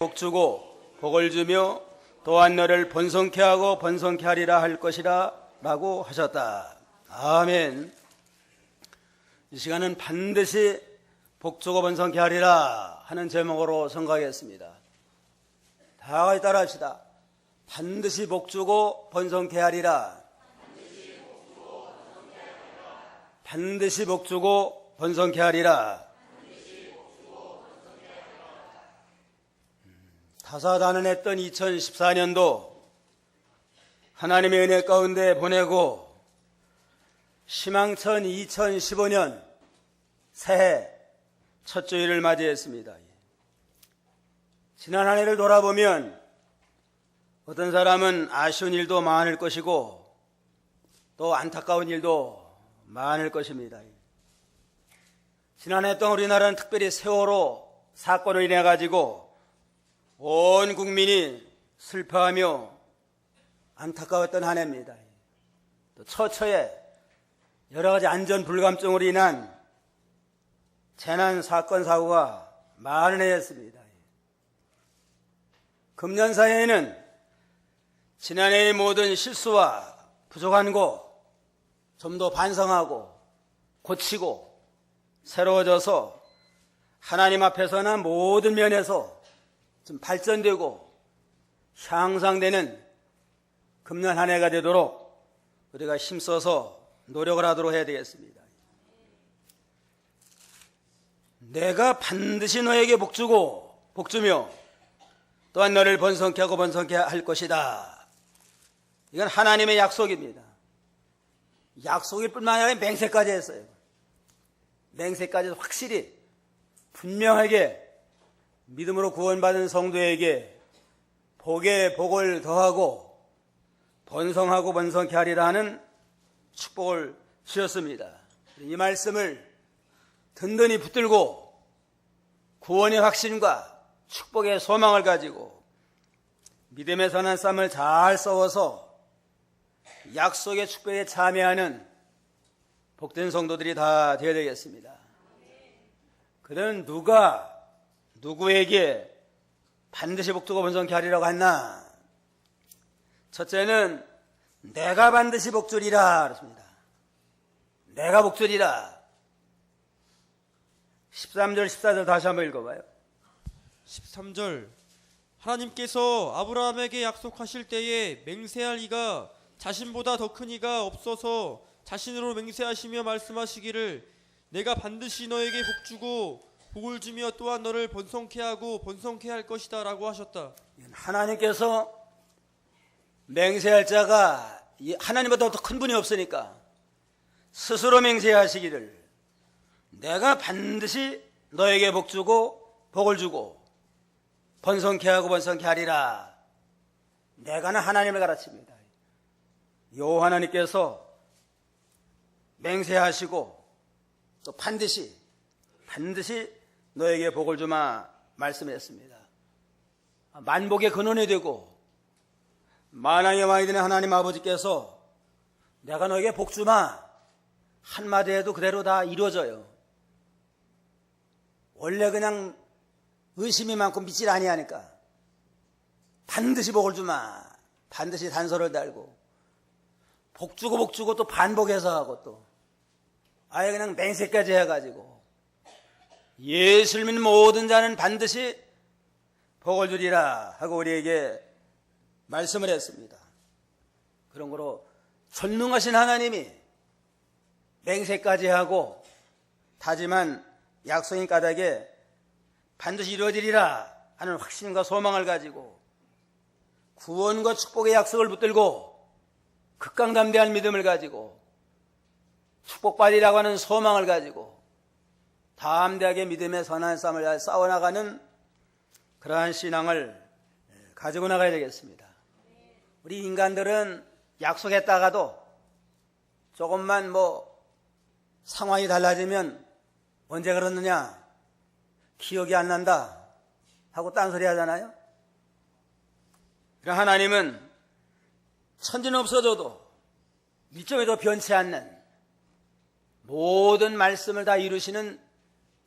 복 주고 복을 주며 또한 너를 번성케 하고 번성케 하리라 할 것이라 라고 하셨다. 아멘. 이 시간은 반드시 복 주고 번성케 하리라 하는 제목으로 선거하겠습니다. 다 같이 따라 합시다. 반드시 복 주고 번성케 하리라. 반드시 복 주고 번성케 하리라. 다사다난했던 2014년도 하나님의 은혜 가운데 보내고 희망천 2015년 새해 첫 주일을 맞이했습니다. 지난 한 해를 돌아보면 어떤 사람은 아쉬운 일도 많을 것이고 또 안타까운 일도 많을 것입니다. 지난 해 동안 우리나라는 특별히 세월호 사건으로 인해 가지고 온 국민이 슬퍼하며 안타까웠던 한 해입니다. 또 처처에 여러 가지 안전 불감증으로 인한 재난 사건 사고가 많은 해였습니다. 금년 사해에는 지난해의 모든 실수와 부족한 곳 좀 더 반성하고 고치고 새로워져서 하나님 앞에서나 모든 면에서 좀 발전되고 향상되는 금년 한 해가 되도록 우리가 힘써서 노력을 하도록 해야 되겠습니다. 내가 반드시 너에게 복주고 복주며 또한 너를 번성케 하고 번성케 할 것이다. 이건 하나님의 약속입니다. 약속일 뿐만 아니라 맹세까지 했어요. 맹세까지 확실히 분명하게 믿음으로 구원받은 성도에게 복에 복을 더하고 번성하고 번성케 하리라 하는 축복을 주셨습니다. 이 말씀을 든든히 붙들고 구원의 확신과 축복의 소망을 가지고 믿음의 선한 쌈을 잘 써워서 약속의 축복에 참여하는 복된 성도들이 다 되어야 되겠습니다. 그는 누가 누구에게 반드시 복주고 번성케 하리라고 했나? 첫째는 내가 반드시 복주리라 그렇습니다. 내가 복주리라. 13절 14절 다시 한번 읽어봐요. 13절 하나님께서 아브라함에게 약속하실 때에 맹세할 이가 자신보다 더 큰 이가 없어서 자신으로 맹세하시며 말씀하시기를 내가 반드시 너에게 복주고 복을 주며 또한 너를 번성케 하고 번성케 할 것이다 라고 하셨다. 하나님께서 맹세할 자가 하나님보다 더 큰 분이 없으니까 스스로 맹세하시기를 내가 반드시 너에게 복주고 복을 주고 번성케 하고 번성케 하리라. 내가는 하나님을 가르칩니다. 여호와 하나님께서 맹세하시고 또 반드시 너에게 복을 주마 말씀했습니다. 만복의 근원이 되고 만왕의 왕이 되는 하나님 아버지께서 내가 너에게 복 주마 한마디 해도 그대로 다 이루어져요. 원래 그냥 의심이 많고 믿질 아니하니까 반드시 복을 주마 반드시 단서를 달고 복 주고 또 반복해서 하고 또 아예 그냥 맹세까지 해가지고 예수를 믿는 모든 자는 반드시 복을 주리라 하고 우리에게 말씀을 했습니다. 그런 거로 전능하신 하나님이 맹세까지 하고 다짐한 약속인 까닭에 반드시 이루어지리라 하는 확신과 소망을 가지고 구원과 축복의 약속을 붙들고 극강담대한 믿음을 가지고 축복받으리라고 하는 소망을 가지고 담대하게 믿음의 선한 싸움을 싸워나가는 그러한 신앙을 가지고 나가야 되겠습니다. 우리 인간들은 약속했다가도 조금만 상황이 달라지면 언제 그러느냐 기억이 안 난다 하고 딴소리 하잖아요. 그러나 하나님은 천지는 없어져도 일점에도 변치 않는 모든 말씀을 다 이루시는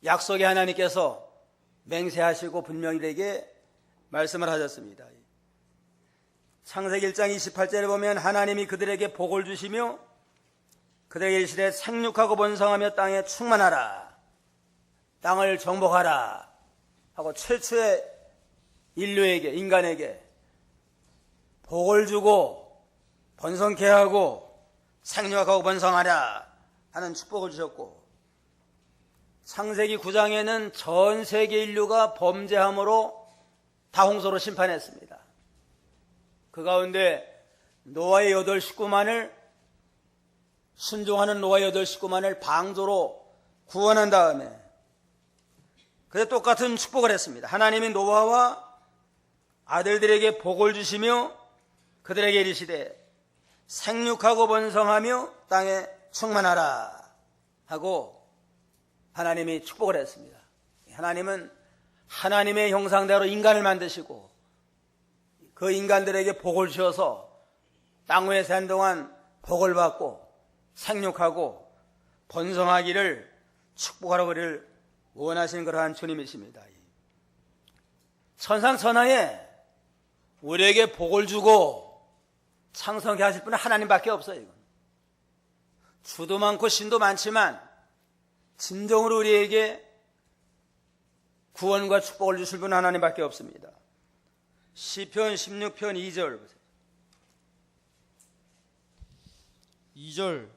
약속의 하나님께서 맹세하시고 분명히 우리에게 말씀을 하셨습니다. 창세기 1장 28절에 보면 하나님이 그들에게 복을 주시며 그들에게 이르시되 생육하고 번성하며 땅에 충만하라, 땅을 정복하라 하고 최초의 인류에게, 인간에게 복을 주고 번성케 하고 생육하고 번성하라 하는 축복을 주셨고, 창세기 9장에는 전 세계 인류가 범죄함으로 다 홍수로 심판했습니다. 그 가운데 노아의 8 식구만을, 순종하는 노아의 8 식구만을 방조로 구원한 다음에 그래 똑같은 축복을 했습니다. 하나님이 노아와 아들들에게 복을 주시며 그들에게 이르시되 생육하고 번성하며 땅에 충만하라 하고 하나님이 축복을 했습니다. 하나님은 하나님의 형상대로 인간을 만드시고 그 인간들에게 복을 주셔서 땅 위에 산 동안 복을 받고 생육하고 번성하기를 축복하라고 그를 원하시는 그러한 주님이십니다. 천상천하에 우리에게 복을 주고 창성케 하실 분은 하나님밖에 없어요. 이건. 주도 많고 신도 많지만 진정으로 우리에게 구원과 축복을 주실 분은 하나님밖에 없습니다. 시편 16편 2절 보세요. 2절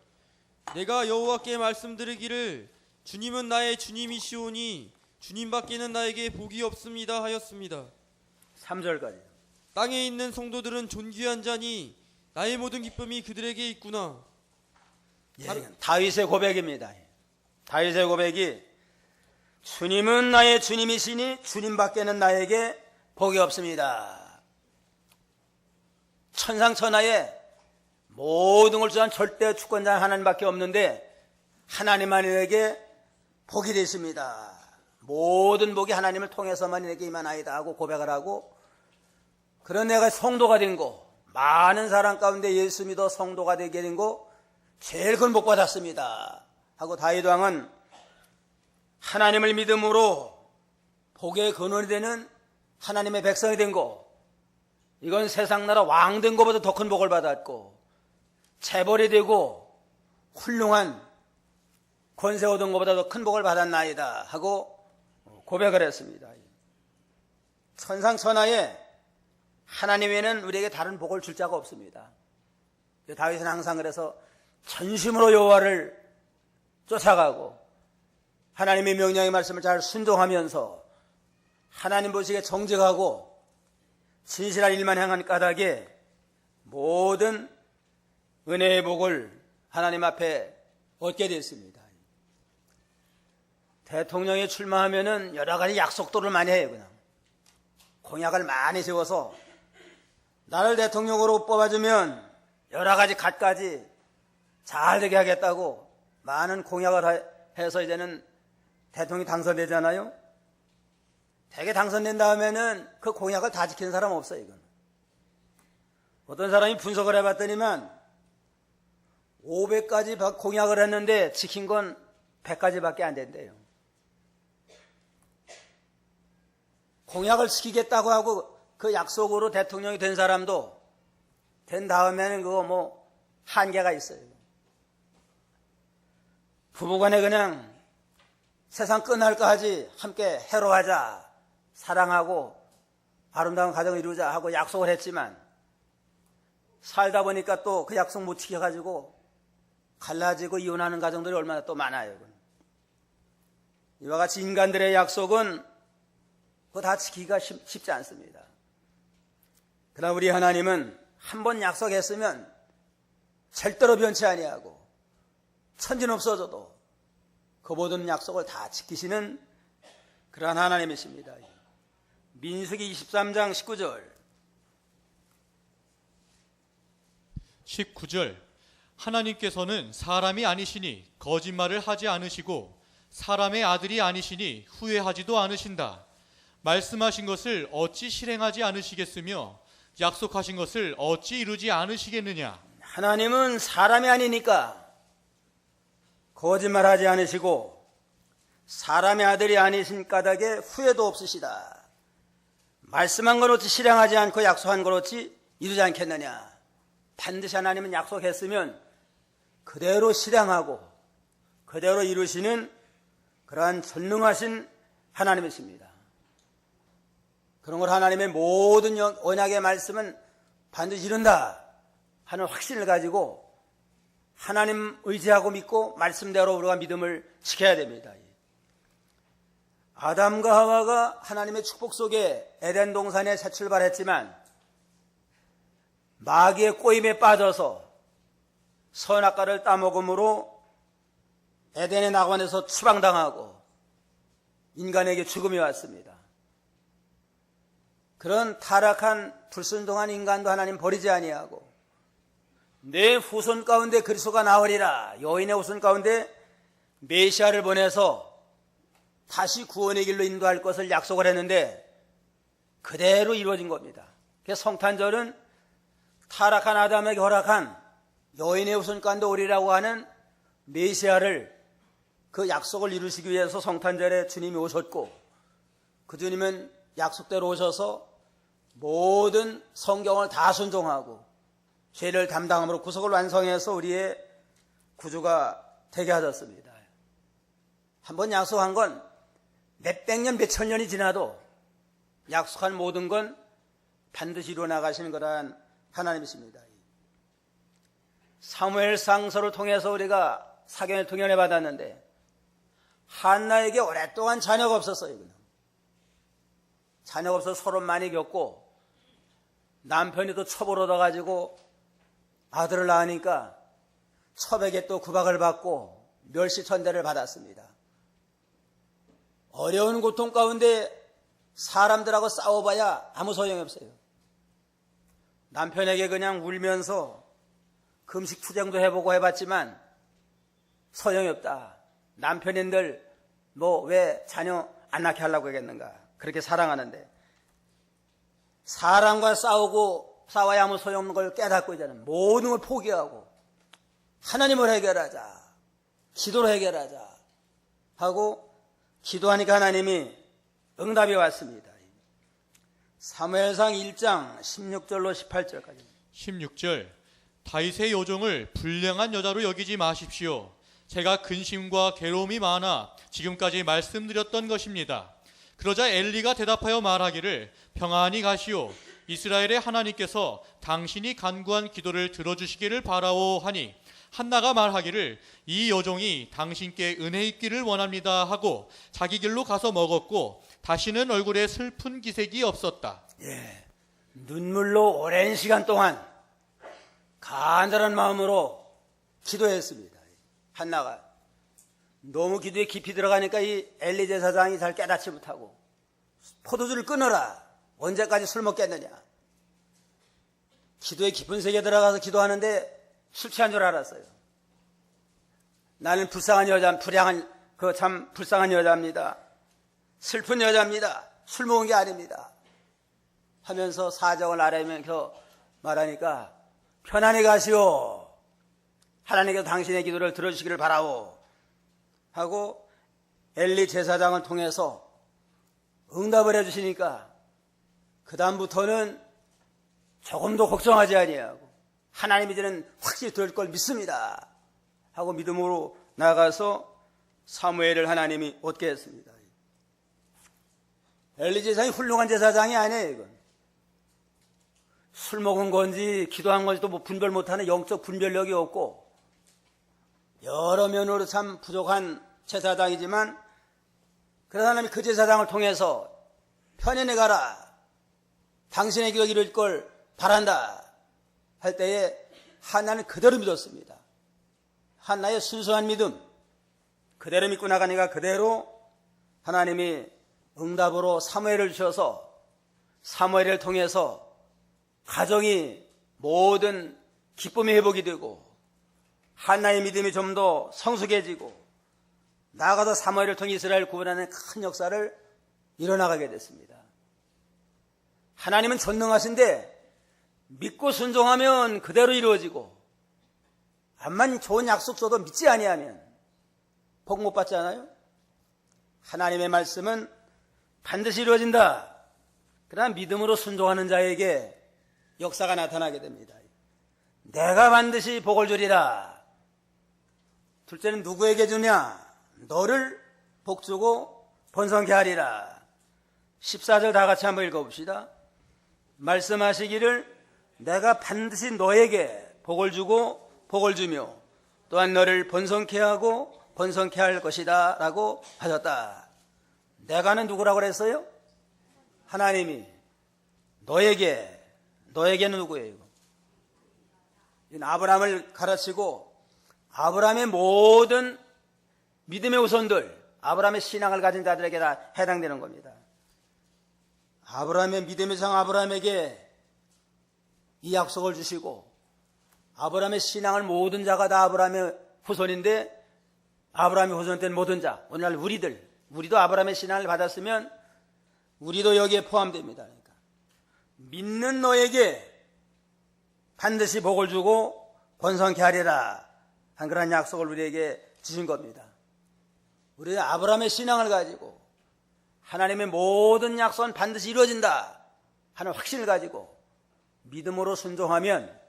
내가 여호와께 말씀드리기를 주님은 나의 주님이시오니 주님밖에는 나에게 복이 없습니다 하였습니다. 3절까지. 땅에 있는 성도들은 존귀한 자니 나의 모든 기쁨이 그들에게 있구나. 다윗의 고백입니다. 다윗의 고백이 주님은 나의 주님이시니 주님밖에는 나에게 복이 없습니다. 천상천하에 모든 걸 주한 절대 주권자는 하나님밖에 없는데 하나님만에게 복이 되십니다. 모든 복이 하나님을 통해서만 이렇게 임하나이다 하고 고백을 하고, 그런 내가 성도가 된 거, 많은 사람 가운데 예수 믿어 성도가 되게 된 거 제일 큰 복 받았습니다 하고 다윗 왕은 하나님을 믿음으로 복의 근원이 되는 하나님의 백성이 된 거, 이건 세상 나라 왕 된 것보다 더 큰 복을 받았고 재벌이 되고 훌륭한 권세 얻은 것보다 더 큰 복을 받았나이다 하고 고백을 했습니다. 천상천하에 하나님 외에는 우리에게 다른 복을 줄 자가 없습니다. 다윗은 항상 그래서 전심으로 여호와를 쫓아가고 하나님의 명령의 말씀을 잘 순종하면서 하나님 보시기에 정직하고 진실한 일만 행한 까닭에 모든 은혜의 복을 하나님 앞에 얻게 됐습니다. 대통령이 출마하면은 여러 가지 약속들을 많이 해요. 그냥 공약을 많이 세워서 나를 대통령으로 뽑아주면 여러 가지 갖가지 잘 되게 하겠다고 많은 공약을 해서 이제는 대통령이 당선되잖아요. 대개 당선된 다음에는 그 공약을 다 지키는 사람 없어요. 이건. 어떤 사람이 분석을 해봤더니만 500가지 공약을 했는데 지킨 건 100가지밖에 안 된대요. 공약을 지키겠다고 하고 그 약속으로 대통령이 된 사람도 된 다음에는 그거 뭐 한계가 있어요. 부부간에 그냥 세상 끝날까지 함께 해로하자, 사랑하고 아름다운 가정을 이루자 하고 약속을 했지만 살다 보니까 또 그 약속 못 지켜가지고 갈라지고 이혼하는 가정들이 얼마나 또 많아요. 이와 같이 인간들의 약속은 그거 다 지키기가 쉽지 않습니다. 그러나 우리 하나님은 한 번 약속했으면 절대로 변치 아니하고 천진 없어져도 그 모든 약속을 다 지키시는 그러한 하나님이십니다. 민수기 23장 19절 19절 하나님께서는 사람이 아니시니 거짓말을 하지 않으시고 사람의 아들이 아니시니 후회하지도 않으신다. 말씀하신 것을 어찌 실행하지 않으시겠으며 약속하신 것을 어찌 이루지 않으시겠느냐. 하나님은 사람이 아니니까 거짓말하지 않으시고 사람의 아들이 아니신 까닭에 후회도 없으시다. 말씀한 걸 어찌 실행하지 않고 약속한 걸 어찌 이루지 않겠느냐. 반드시 하나님은 약속했으면 그대로 실행하고 그대로 이루시는 그러한 전능하신 하나님이십니다. 그런 걸 하나님의 모든 언약의 말씀은 반드시 이룬다 하는 확신을 가지고 하나님 의지하고 믿고 말씀대로 우리가 믿음을 지켜야 됩니다. 아담과 하와가 하나님의 축복 속에 에덴 동산에 새 출발했지만 마귀의 꼬임에 빠져서 선악과를 따먹음으로 에덴의 낙원에서 추방당하고 인간에게 죽음이 왔습니다. 그런 타락한 불순종한 인간도 하나님 버리지 아니하고 내 후손 가운데 그리스도가 나오리라, 여인의 후손 가운데 메시아를 보내서 다시 구원의 길로 인도할 것을 약속을 했는데 그대로 이루어진 겁니다. 그래서 성탄절은 타락한 아담에게 허락한 여인의 후손 가운데 오리라고 하는 메시아를, 그 약속을 이루시기 위해서 성탄절에 주님이 오셨고, 그 주님은 약속대로 오셔서 모든 성경을 다 순종하고 죄를 담당함으로 구속을 완성해서 우리의 구주가 되게 하셨습니다. 한번 약속한 건 몇백 년, 몇천 년이 지나도 약속한 모든 건 반드시 이루어 나가시는 거란 하나님이십니다. 사무엘상서를 통해서 우리가 사경을 통연해 받았는데 한나에게 오랫동안 자녀가 없었어요. 자녀가 없어서 서로 많이 겪고 남편이 또 첩을 얻어가지고 아들을 낳으니까 첩에게 또 구박을 받고 멸시천대를 받았습니다. 어려운 고통 가운데 사람들하고 싸워봐야 아무 소용이 없어요. 남편에게 그냥 울면서 금식 투쟁도 해보고 해봤지만 소용이 없다. 남편인들 뭐 왜 자녀 안 낳게 하려고 하겠는가. 그렇게 사랑하는데 사람과 싸워야 아무 소용없는 걸 깨닫고 이제는 모든 걸 포기하고 하나님을 해결하자, 기도로 해결하자 하고 기도하니까 하나님이 응답이 왔습니다. 사무엘상 1장 16절로 18절까지. 16절 다윗의 요종을 불량한 여자로 여기지 마십시오. 제가 근심과 괴로움이 많아 지금까지 말씀드렸던 것입니다. 그러자 엘리가 대답하여 말하기를 평안히 가시오. 이스라엘의 하나님께서 당신이 간구한 기도를 들어주시기를 바라오 하니 한나가 말하기를 이 여종이 당신께 은혜 있기를 원합니다 하고 자기 길로 가서 먹었고 다시는 얼굴에 슬픈 기색이 없었다. 눈물로 오랜 시간 동안 간절한 마음으로 기도했습니다. 한나가 너무 기도에 깊이 들어가니까 이 엘리 제사장이 잘 깨닫지 못하고 포도주를 끊어라. 언제까지 술 먹겠느냐. 기도의 깊은 세계에 들어가서 기도하는데 술 취한 줄 알았어요. 나는 불쌍한 여자, 참 불쌍한 여자입니다. 슬픈 여자입니다. 술 먹은 게 아닙니다. 하면서 사정을 아뢰면서 말하니까 편안히 가시오. 하나님께서 당신의 기도를 들어주시기를 바라오. 하고 엘리 제사장을 통해서 응답을 해주시니까 그 다음부터는 조금도 걱정하지 아니하고 하나님이 이제는 확실히 들을 걸 믿습니다 하고 믿음으로 나가서 사무엘을 하나님이 얻게 했습니다. 엘리 제사장이 훌륭한 제사장이 아니에요. 이건 술 먹은 건지 기도한 건지도 뭐 분별 못하는 영적 분별력이 없고 여러 면으로 참 부족한 제사장이지만 그래서 하나님이 그 제사장을 통해서 편안히 가라. 당신의 기도 이룰 걸 바란다 할 때에 한나는 그대로 믿었습니다. 한나의 순수한 믿음 그대로 믿고 나가니까 그대로 하나님이 응답으로 사무엘을 주셔서 사무엘을 통해서 가정이 모든 기쁨의 회복이 되고 한나의 믿음이 좀 더 성숙해지고 나아가서 사무엘을 통해 이스라엘 구원하는 큰 역사를 일어나가게 됐습니다. 하나님은 전능하신데 믿고 순종하면 그대로 이루어지고 암만 좋은 약속 줘도 믿지 아니하면 복 못 받지 않아요? 하나님의 말씀은 반드시 이루어진다. 그러나 믿음으로 순종하는 자에게 역사가 나타나게 됩니다. 내가 반드시 복을 주리라. 둘째는 누구에게 주냐? 너를 복주고 번성케 하리라. 14절 다 같이 한번 읽어봅시다. 말씀하시기를 내가 반드시 너에게 복을 주고 복을 주며 또한 너를 번성케 하고 번성케 할 것이다 라고 하셨다. 내가는 누구라고 그랬어요? 하나님이. 너에게는 누구예요? 아브라함을 가르치고 아브라함의 모든 믿음의 우선들, 아브라함의 신앙을 가진 자들에게 다 해당되는 겁니다. 아브라함의 믿음의 상 아브라함에게 이 약속을 주시고 아브라함의 신앙을 모든 자가 다 아브라함의 후손인데 아브라함의 후손된 모든 자, 오늘날 우리도 아브라함의 신앙을 받았으면 우리도 여기에 포함됩니다. 그러니까 믿는 너에게 반드시 복을 주고 번성케 하리라 한 그런 약속을 우리에게 주신 겁니다. 우리가 아브라함의 신앙을 가지고 하나님의 모든 약속은 반드시 이루어진다 하는 확신을 가지고 믿음으로 순종하면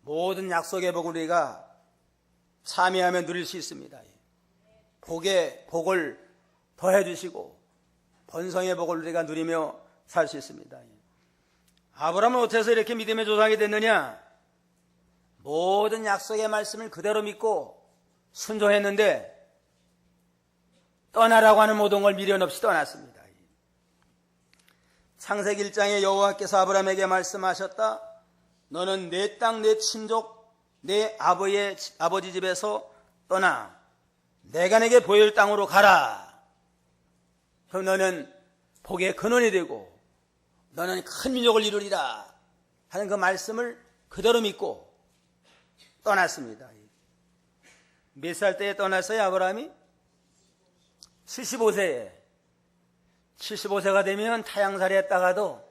모든 약속의 복을 우리가 참여하며 누릴 수 있습니다. 복을 더해 주시고 번성의 복을 우리가 누리며 살 수 있습니다. 아브라함은 어째서 이렇게 믿음의 조상이 됐느냐? 모든 약속의 말씀을 그대로 믿고 순종했는데 떠나라고 하는 모든 걸 미련 없이 떠났습니다. 창세기 1장에 여호와께서 아브라함에게 말씀하셨다. 너는 내 땅, 내 친족, 내 아버지 집에서 떠나 내가 내게 보일 땅으로 가라. 그럼 너는 복의 근원이 되고 너는 큰 민족을 이루리라 하는 그 말씀을 그대로 믿고 떠났습니다. 몇 살 때에 떠났어요, 아브라함이? 75세에. 75세가 되면 타향살이 했다가도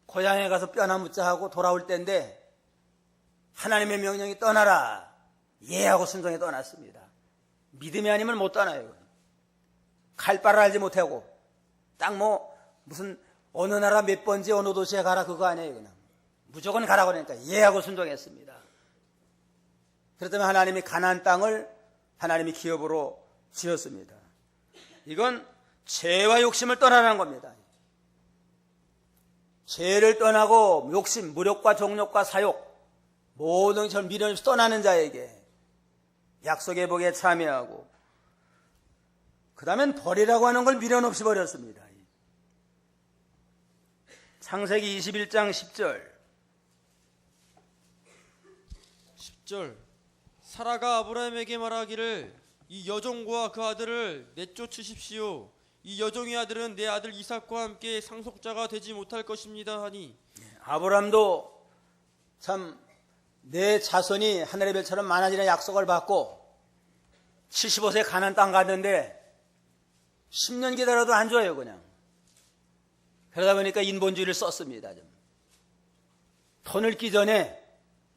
고향에 가서 뼈나 묻자 하고 돌아올 때인데 하나님의 명령이 떠나라. 예 하고 순종해 떠났습니다. 믿음이 아니면 못 떠나요. 갈 바를 알지 못하고 딱 무슨 어느 나라 몇 번지 어느 도시에 가라 그거 아니에요. 그냥 무조건 가라고 그러니까 예 하고 순종했습니다. 그렇다면 하나님이 가나안 땅을 하나님이 기업으로 주셨습니다. 이건 죄와 욕심을 떠나라는 겁니다. 죄를 떠나고 욕심, 무력과 정욕과 사욕 모든 것을 미련 없이 떠나는 자에게 약속의 복에 참여하고 그 다음엔 버리라고 하는 걸 미련 없이 버렸습니다. 창세기 21장 10절 사라가 아브라함에게 말하기를 이 여종과 그 아들을 내쫓으십시오. 이 여종의 아들은 내 아들 이삭과 함께 상속자가 되지 못할 것입니다 하니 아브라함도 참 내 자손이 하늘의 별처럼 많아지는 약속을 받고 75세 가나안 땅 갔는데 10년 기다려도 안 줘요 그냥. 그러다 보니까 인본주의를 썼습니다. 더 늙기 전에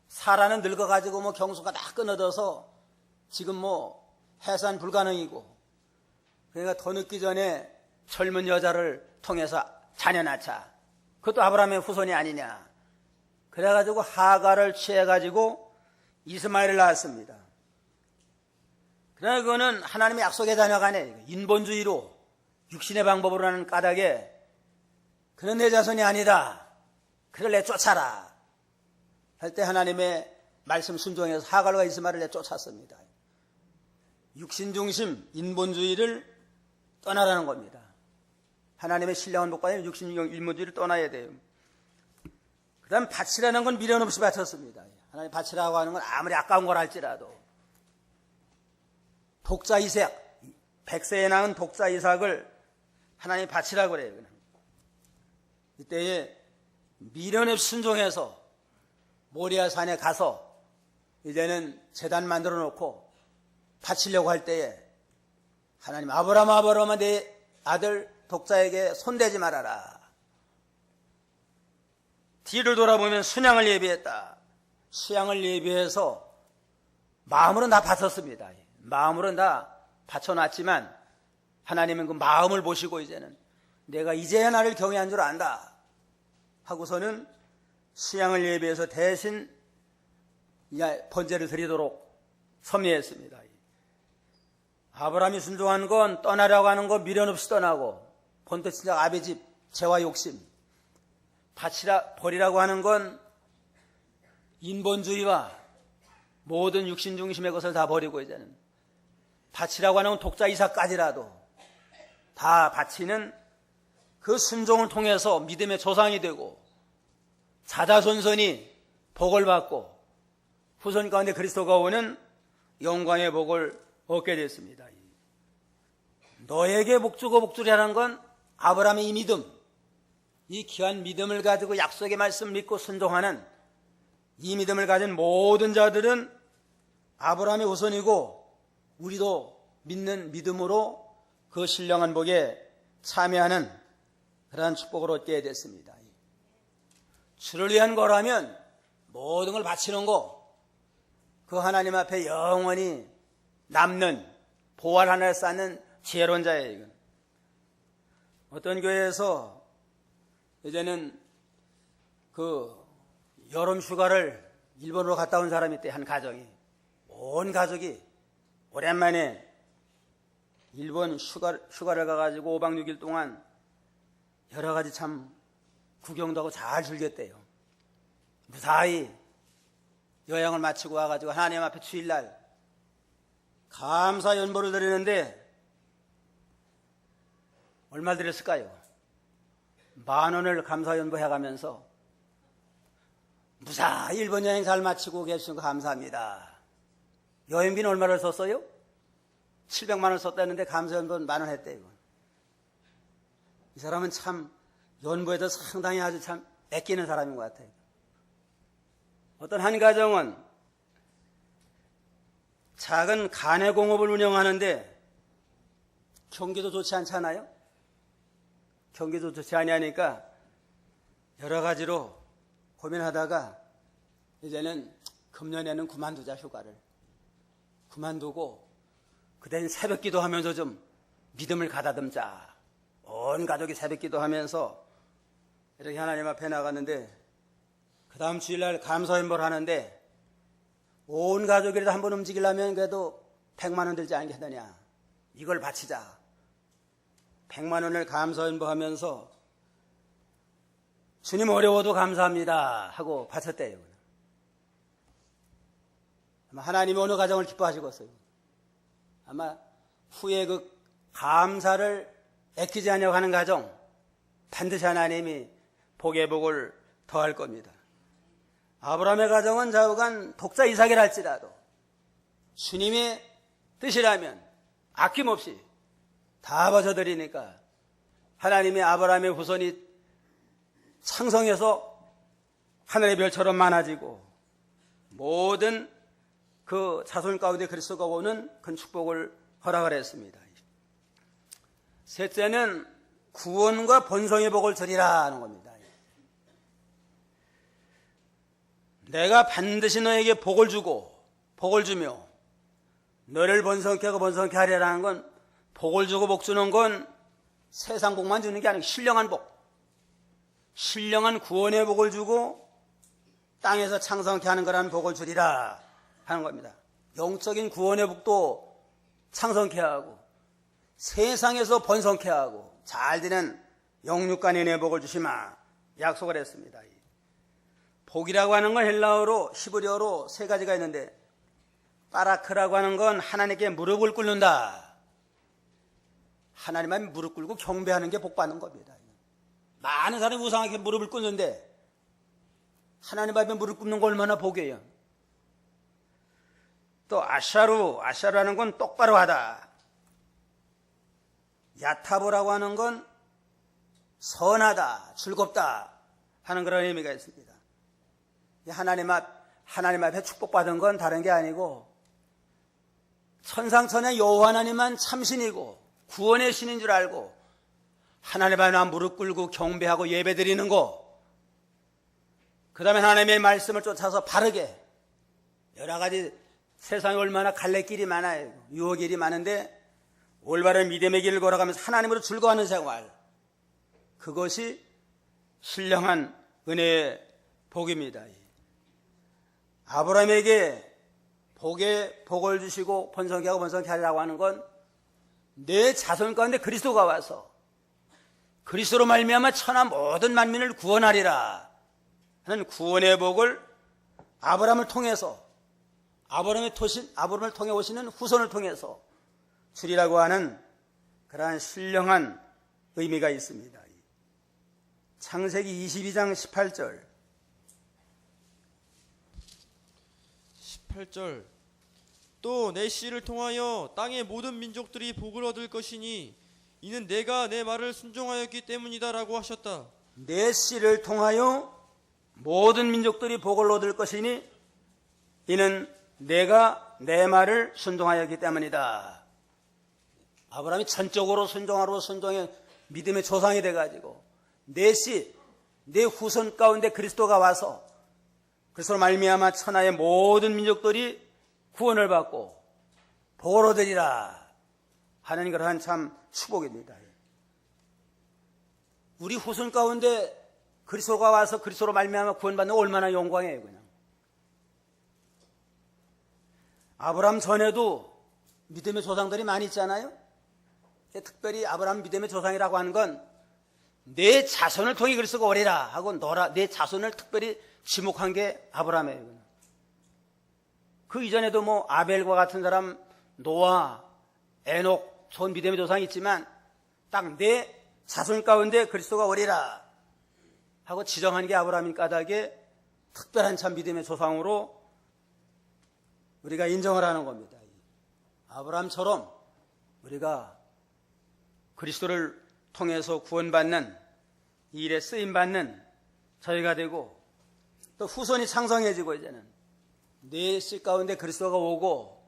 사라는 늙어가지고 경수가 다 끊어져서 지금 해산 불가능이고 그러니까 더 늙기 전에 젊은 여자를 통해서 자녀 낳자. 그것도 아브라함의 후손이 아니냐. 그래가지고 하가를 취해가지고 이스마엘을 낳았습니다. 그러나 그거는 하나님의 약속의 자녀가 아니에요. 인본주의로 육신의 방법으로 하는 까닭에 그는 내 자손이 아니다. 그를 내쫓아라. 할 때 하나님의 말씀 순종해서 하갈과 이스마엘을 내쫓았습니다. 육신 중심 인본주의를 떠나라는 겁니다. 하나님의 신령한 복과에 육신 인본주의를 떠나야 돼요. 그 다음 바치라는 건 미련 없이 바쳤습니다. 하나님 바치라고 하는 건 아무리 아까운 걸 할지라도 독자 이삭, 100세에 낳은 독자 이삭을 하나님 바치라고 그래요. 이때에 미련 없이 순종해서 모리아 산에 가서 이제는 제단 만들어 놓고 바치려고 할 때에 하나님 아브라함아 내 아들 독자에게 손대지 말아라. 뒤를 돌아보면 순양을 예비했다. 수양을 예비해서 마음으로는 다 바쳤습니다. 마음으로는 다 바쳐놨지만 하나님은 그 마음을 보시고 이제는 내가 이제야 나를 경외한 줄 안다 하고서는 수양을 예비해서 대신 번제를 드리도록 섭리했습니다. 아브라함이 순종한 건 떠나려고 하는 거 미련 없이 떠나고, 본토 친척 아비 집 재화 욕심, 버리라고 하는 건 인본주의와 모든 육신 중심의 것을 다 버리고, 이제는 바치라고 하는 독자 이삭까지라도 다 바치는 그 순종을 통해서 믿음의 조상이 되고 자자손손이 복을 받고 후손 가운데 그리스도가 오는 영광의 복을 얻게 됐습니다. 너에게 복주고 복주리라는 건 아브라함의 이 믿음, 이 귀한 믿음을 가지고 약속의 말씀을 믿고 순종하는 이 믿음을 가진 모든 자들은 아브라함의 후손이고, 우리도 믿는 믿음으로 그 신령한 복에 참여하는 그러한 축복을 얻게 됐습니다. 주를 위한 거라면 모든 걸 바치는 거, 그 하나님 앞에 영원히 남는 보활 하나를 쌓는 지혜로운 자예요. 어떤 교회에서 이제는 그 여름 휴가를 일본으로 갔다 온 사람이 있대. 한 가정이, 온 가족이 오랜만에 일본 휴가를 가가지고 5박 6일 동안 여러 가지 참 구경도 하고 잘 즐겼대요. 무사히 여행을 마치고 와가지고 하나님 앞에 주일날 감사 연보를 드리는데 얼마 드렸을까요? 10,000원을 감사 연보해가면서 무사히 일본 여행 잘 마치고 계신 거 감사합니다. 여행비는 얼마를 썼어요? 700만 원 썼다는데 감사 연보는 10,000원 했대요. 이 사람은 참 연보에도 상당히 아주 참 애끼는 사람인 것 같아요. 어떤 한 가정은 작은 간해공업을 운영하는데 경기도 좋지 않잖아요? 경기도 좋지 않으니까 여러 가지로 고민하다가 이제는 금년에는 그만두자, 휴가를. 그만두고 그대는 새벽 기도하면서 좀 믿음을 가다듬자. 온 가족이 새벽 기도하면서 이렇게 하나님 앞에 나갔는데, 그 다음 주일날 감사연보를 하는데 온 가족이라도 한번 움직이려면 그래도 100만 원 들지 않겠느냐. 이걸 바치자. 100만 원을 감사연보하면서 주님 어려워도 감사합니다 하고 바쳤대요. 아마 하나님이 어느 가정을 기뻐하시겠어요. 아마 후에 그 감사를 애끼지 않으려고 하는 가정, 반드시 하나님이 복의 복을 더할 겁니다. 아브라함의 가정은 좌우간 독자 이삭이라 할지라도 주님의 뜻이라면 아낌없이 다 바쳐드리니까 하나님이 아브라함의 후손이 창성해서 하늘의 별처럼 많아지고 모든 그 자손 가운데 그리스도가 오는 큰 축복을 허락을 했습니다. 셋째는 구원과 번성의 복을 드리라 하는 겁니다. 내가 반드시 너에게 복을 주고 복을 주며 너를 번성케 하고 번성케 하리라는 건, 복을 주고 복 주는 건 세상 복만 주는 게 아니고 신령한 복, 신령한 구원의 복을 주고 땅에서 창성케 하는 거라는 복을 주리라 하는 겁니다. 영적인 구원의 복도 창성케 하고 세상에서 번성케 하고 잘 되는 영육간인의 복을 주시마 약속을 했습니다. 복이라고 하는 건 헬라어로, 히브리어로 세 가지가 있는데, 바라크라고 하는 건 하나님께 무릎을 꿇는다. 하나님 앞에 무릎 꿇고 경배하는 게 복 받는 겁니다. 많은 사람이 우상에게 무릎을 꿇는데 하나님 앞에 무릎 꿇는 거 얼마나 복이에요. 또 아샤루라는 건 똑바로 하다. 야타보라고 하는 건 선하다, 즐겁다 하는 그런 의미가 있습니다. 하나님 앞에 축복받은 건 다른 게 아니고 천상천의 여호와 하나님만 참신이고 구원의 신인 줄 알고 하나님 앞에 무릎 꿇고 경배하고 예배드리는 거, 그 다음에 하나님의 말씀을 쫓아서 바르게, 여러 가지 세상에 얼마나 갈래길이 많아요. 유혹길이 많은데 올바른 믿음의 길을 걸어가면서 하나님으로 즐거워하는 생활, 그것이 신령한 은혜의 복입니다. 아브라함에게 복을 주시고 번성케 하고 번성케 하리라고 하는 건 내 자손 가운데 그리스도가 와서 그리스도로 말미암아 천하 모든 만민을 구원하리라 하는 구원의 복을 아브라함을 통해서 아브라함을 통해 오시는 후손을 통해서 주리라고 하는 그러한 신령한 의미가 있습니다. 창세기 22장 18절 또 내 씨를 통하여 땅의 모든 민족들이 복을 얻을 것이니 이는 내가 내 말을 순종하였기 때문이다라고 하셨다. 내 씨를 통하여 모든 민족들이 복을 얻을 것이니 이는 내가 내 말을 순종하였기 때문이다. 아브라함이 전적으로 순종해 믿음의 조상이 돼가지고 내 씨, 내 후손 가운데 그리스도가 와서 그리스도로 말미암아 천하의 모든 민족들이 구원을 받고 복을 얻으리라 하는 그러한 참 축복입니다. 우리 후손 가운데 그리스도가 와서 그리스도로 말미암아 구원받는 거 얼마나 영광이에요. 그냥 아브라함 전에도 믿음의 조상들이 많이 있잖아요. 특별히 아브라함 믿음의 조상이라고 하는 건 내 자손을 통해 그리스도가 오리라 하고 내 자손을 특별히 지목한 게 아브라함이에요. 그 이전에도 뭐 아벨과 같은 사람, 노아, 에녹, 좋은 믿음의 조상이 있지만 딱 내 자손 가운데 그리스도가 오리라 하고 지정한 게 아브라함인 까닭에 특별한 참 믿음의 조상으로 우리가 인정을 하는 겁니다. 아브라함처럼 우리가 그리스도를 통해서 구원받는 이 일에 쓰임받는 저희가 되고 또 후손이 창성해지고 이제는 내 씨 가운데 그리스도가 오고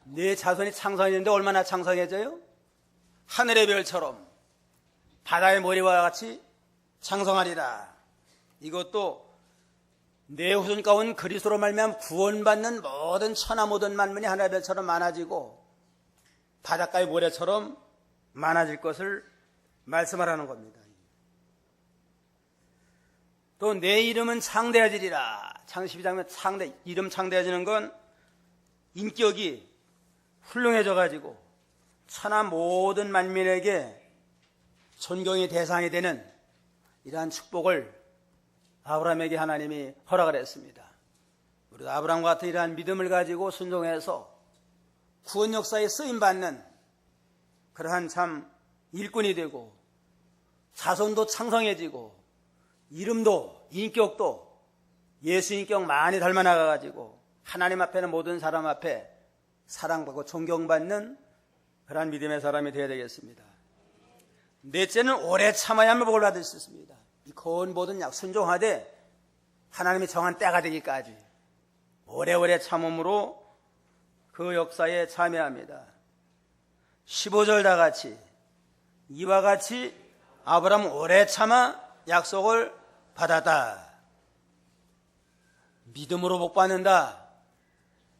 내 자손이 창성해지는데 얼마나 창성해져요? 하늘의 별처럼 바다의 모래와 같이 창성하리라. 이것도 내 후손 가운데 그리스도로 말미암아 구원받는 모든 천하 모든 만민이 하늘의 별처럼 많아지고 바닷가의 모래처럼 많아질 것을 말씀하라는 겁니다. 또 내 이름은 창대해지리라. 창세기 12장에 이름 창대해지는 건 인격이 훌륭해져 가지고 천하 모든 만민에게 존경의 대상이 되는 이러한 축복을 아브라함에게 하나님이 허락을 했습니다. 우리도 아브라함과 같은 이러한 믿음을 가지고 순종해서 구원 역사에 쓰임받는 그러한 참 일꾼이 되고 자손도 창성해지고 이름도 인격도 예수 인격 많이 닮아나가가지고 하나님 앞에는 모든 사람 앞에 사랑받고 존경받는 그러한 믿음의 사람이 되어야 되겠습니다. 넷째는 오래 참아야만 복을 받을 수 있습니다. 이 거운 모든 약 순종하되 하나님이 정한 때가 되기까지 오래오래 참음으로 그 역사에 참여합니다. 15절 다 같이 이와 같이 아브라함은 오래 참아 약속을 받았다. 믿음으로 복 받는다.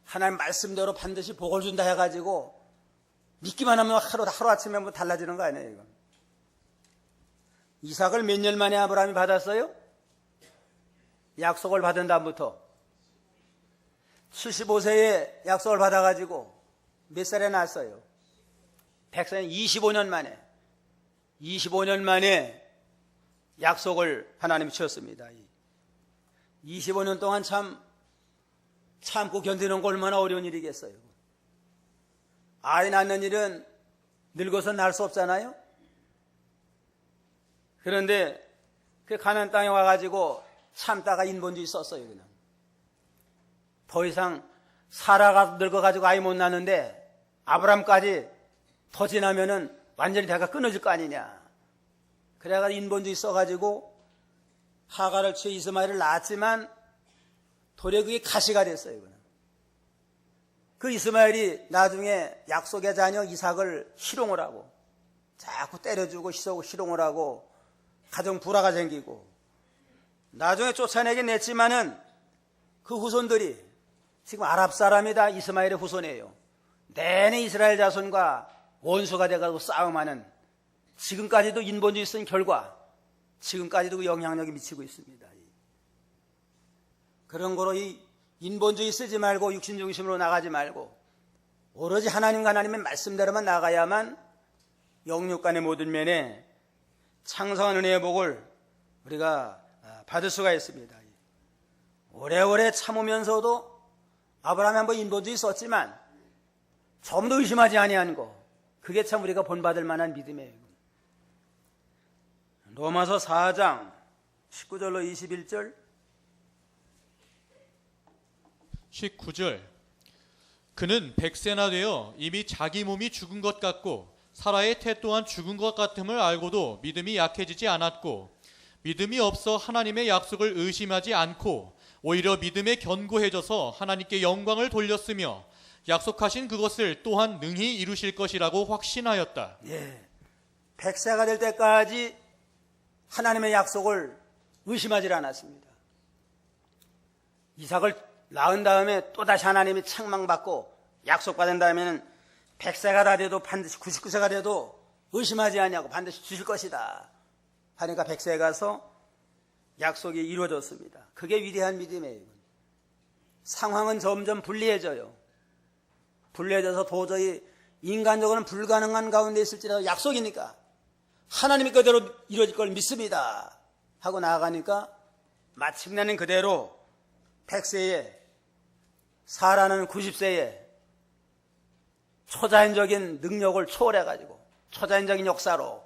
하나님 말씀대로 반드시 복을 준다 해가지고 믿기만 하면 하루아침에 뭐 달라지는 거 아니에요. 이건. 이삭을 몇 년 만에 아브라함이 받았어요? 약속을 받은 다음부터 75세에 약속을 받아가지고 몇 살에 낳았어요? 100세 25년 만에 약속을 하나님이 주셨습니다. 25년 동안 참고 견디는 거 얼마나 어려운 일이겠어요. 아이 낳는 일은 늙어서 낳을 수 없잖아요. 그런데 그 가나안 땅에 와가지고 참다가 인본주의 썼어요. 그냥 더 이상 사라가 늙어가지고 아이 못 낳는데 아브람까지 더 지나면은 완전히 대가 끊어질 거 아니냐. 그래가지고 인본주의 써가지고 하가를 취해 이스마엘을 낳았지만 도리어 그게 가시가 됐어요. 그냥. 그 이스마엘이 나중에 약속의 자녀 이삭을 희롱을 하고 자꾸 때려주고 희롱을 하고 가정 불화가 생기고 나중에 쫓아내긴 냈지만은 그 후손들이 지금 아랍 사람이다 이스마엘의 후손이에요. 내내 이스라엘 자손과 원수가 돼가지고 싸움하는 지금까지도 인본주의 쓴 결과 지금까지도 그 영향력이 미치고 있습니다. 그런 거로 이 인본주의 쓰지 말고 육신 중심으로 나가지 말고 오로지 하나님과 하나님의 말씀대로만 나가야만 영육간의 모든 면에 창성한 은혜의 복을 우리가 받을 수가 있습니다. 오래오래 참으면서도 아브라함이 한번 인본주의 썼지만 좀 더 의심하지 아니한 거, 그게 참 우리가 본받을 만한 믿음이에요. 로마서 4장 19절로 21절 19절 그는 100세나 되어 이미 자기 몸이 죽은 것 같고 사라의 태 또한 죽은 것 같음을 알고도 믿음이 약해지지 않았고 믿음이 없어 하나님의 약속을 의심하지 않고 오히려 믿음에 견고해져서 하나님께 영광을 돌렸으며 약속하신 그것을 또한 능히 이루실 것이라고 확신하였다. 100세가 될 때까지 하나님의 약속을 의심하지 않았습니다. 이삭을 낳은 다음에 또다시 하나님이 책망받고 약속받은 다음에는 100세가 다 돼도 반드시 99세가 돼도 의심하지 않냐고 반드시 주실 것이다 하니까 100세에 가서 약속이 이루어졌습니다. 그게 위대한 믿음이에요. 상황은 점점 불리해져요. 불리해져서 도저히 인간적으로는 불가능한 가운데 있을지라도 약속이니까 하나님의 그대로 이루어질 걸 믿습니다 하고 나아가니까 마침내는 그대로 100세에 사라는 90세에 초자연적인 능력을 초월해가지고 초자연적인 역사로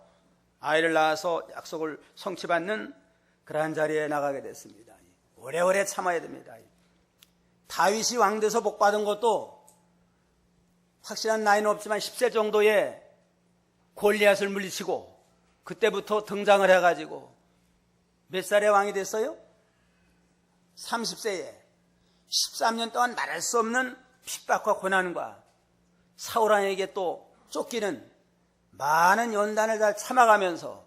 아이를 낳아서 약속을 성취받는 그러한 자리에 나가게 됐습니다. 오래오래 참아야 됩니다. 다윗이 왕돼서 복받은 것도 확실한 나이는 없지만 10세 정도에 골리앗을 물리치고 그때부터 등장을 해가지고 몇 살에 왕이 됐어요? 30세에 13년 동안 말할 수 없는 핍박과 고난과 사울왕에게 또 쫓기는 많은 연단을 다 참아가면서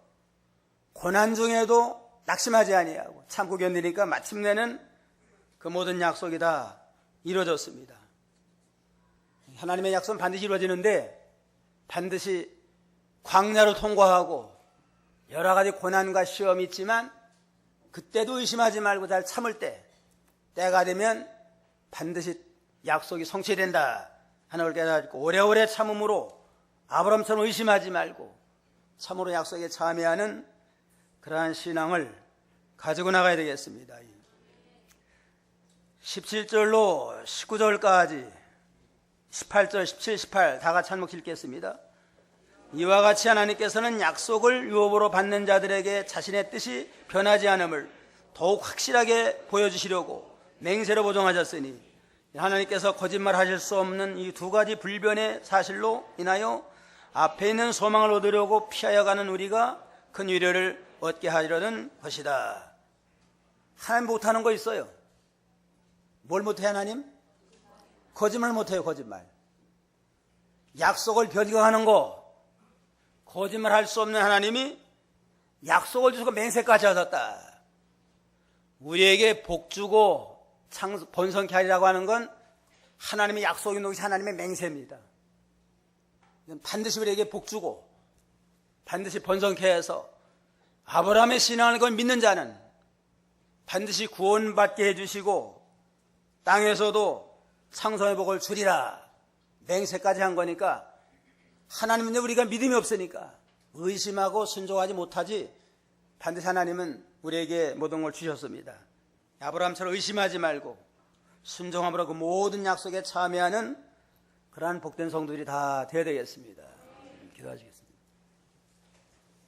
고난 중에도 낙심하지 아니하고 참고 견디니까 마침내는 그 모든 약속이 다 이루어졌습니다. 하나님의 약속은 반드시 이루어지는데 반드시 광야를 통과하고 여러 가지 고난과 시험이 있지만 그때도 의심하지 말고 잘 참을 때가 되면 반드시 약속이 성취된다 하는 걸 깨닫고 오래오래 참음으로 아브라함처럼 의심하지 말고 참으로 약속에 참여하는 그러한 신앙을 가지고 나가야 되겠습니다. 17절로 19절까지 18절, 17, 18 다 같이 한 목 읽겠습니다. 이와 같이 하나님께서는 약속을 유업으로 받는 자들에게 자신의 뜻이 변하지 않음을 더욱 확실하게 보여주시려고 맹세로 보정하셨으니 하나님께서 거짓말하실 수 없는 이 두 가지 불변의 사실로 인하여 앞에 있는 소망을 얻으려고 피하여 가는 우리가 큰 위로를 얻게 하려는 것이다. 하나님 못하는 거 있어요. 뭘 못해요 하나님? 거짓말 못해요. 거짓말. 약속을 변경하는 거 거짓말 할 수 없는 하나님이 약속을 주시고 맹세까지 하셨다. 우리에게 복 주고 번성케 하리라고 하는 건 하나님의 약속인 것이 하나님의 맹세입니다. 반드시 우리에게 복 주고 반드시 번성케 해서 아브라함의 신앙을 건 믿는 자는 반드시 구원받게 해주시고 땅에서도 창성의 복을 주리라 맹세까지 한 거니까 하나님은 우리가 믿음이 없으니까 의심하고 순종하지 못하지 반드시 하나님은 우리에게 모든 걸 주셨습니다. 아브라함처럼 의심하지 말고 순종함으로 그 모든 약속에 참여하는 그러한 복된 성도들이 다 되어야 되겠습니다. 기도하시겠습니다.